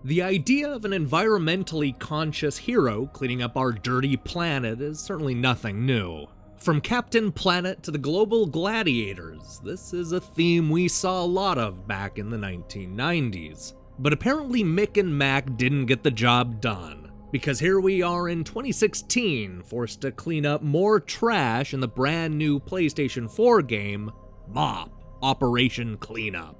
The idea of an environmentally conscious hero cleaning up our dirty planet is certainly nothing new. From Captain Planet to the global gladiators, this is a theme we saw a lot of back in the 1990s. But apparently Mick and Mac didn't get the job done, because here we are in 2016, forced to clean up more trash in the brand new PlayStation 4 game, MOP, Operation Cleanup.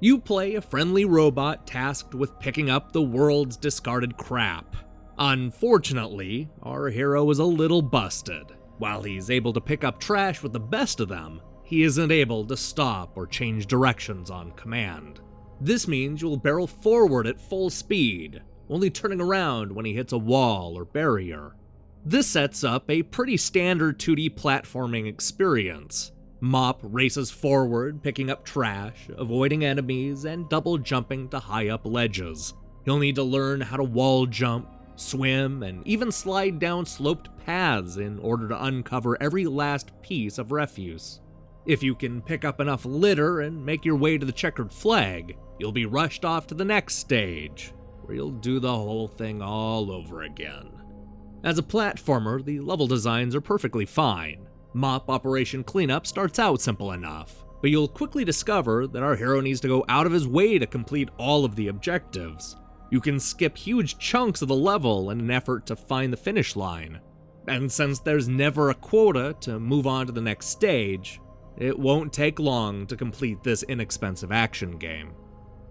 You play a friendly robot tasked with picking up the world's discarded crap. Unfortunately, our hero is a little busted. While he's able to pick up trash with the best of them, he isn't able to stop or change directions on command. This means you'll barrel forward at full speed, only turning around when he hits a wall or barrier. This sets up a pretty standard 2D platforming experience. Mop races forward, picking up trash, avoiding enemies, and double jumping to high up ledges. You'll need to learn how to wall jump, swim, and even slide down sloped paths in order to uncover every last piece of refuse. If you can pick up enough litter and make your way to the checkered flag, you'll be rushed off to the next stage, where you'll do the whole thing all over again. As a platformer, the level designs are perfectly fine. MOP Operation Cleanup starts out simple enough, but you'll quickly discover that our hero needs to go out of his way to complete all of the objectives. You can skip huge chunks of the level in an effort to find the finish line. And since there's never a quota to move on to the next stage, it won't take long to complete this inexpensive action game.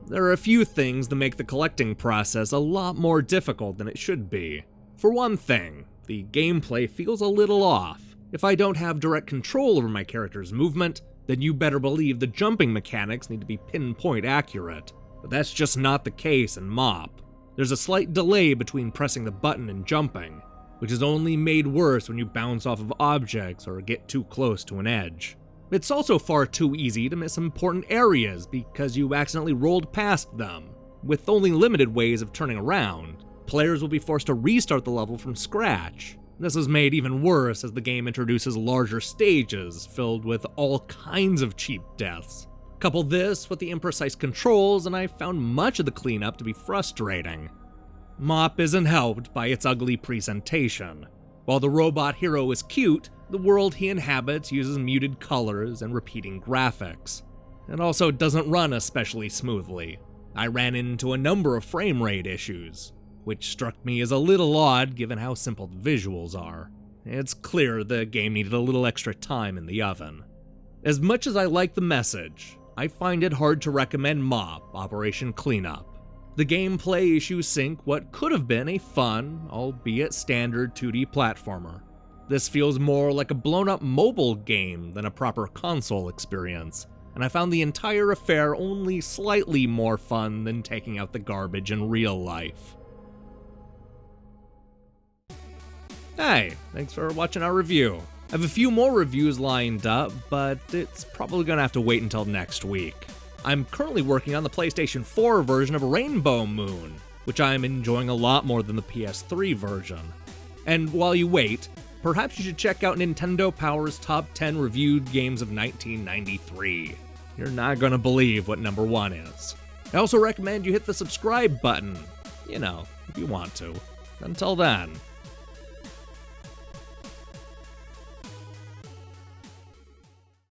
There are a few things that make the collecting process a lot more difficult than it should be. For one thing, the gameplay feels a little off. If I don't have direct control over my character's movement, then you better believe the jumping mechanics need to be pinpoint accurate. But that's just not the case in MOP. There's a slight delay between pressing the button and jumping, which is only made worse when you bounce off of objects or get too close to an edge. It's also far too easy to miss important areas because you accidentally rolled past them. With only limited ways of turning around, players will be forced to restart the level from scratch. This is made even worse as the game introduces larger stages filled with all kinds of cheap deaths. Couple this with the imprecise controls, and I found much of the cleanup to be frustrating. MOP isn't helped by its ugly presentation. While the robot hero is cute, the world he inhabits uses muted colors and repeating graphics. It also doesn't run especially smoothly. I ran into a number of framerate issues, which struck me as a little odd given how simple the visuals are. It's clear the game needed a little extra time in the oven. As much as I like the message, I find it hard to recommend MOP Operation Cleanup. The gameplay issues sink what could have been a fun, albeit standard 2D platformer. This feels more like a blown-up mobile game than a proper console experience, and I found the entire affair only slightly more fun than taking out the garbage in real life. Hey, thanks for watching our review. I have a few more reviews lined up, but it's probably gonna have to wait until next week. I'm currently working on the PlayStation 4 version of Rainbow Moon, which I'm enjoying a lot more than the PS3 version. And while you wait, perhaps you should check out Nintendo Power's Top 10 Reviewed Games of 1993. You're not gonna believe what number 1 is. I also recommend you hit the subscribe button, if you want to. Until then,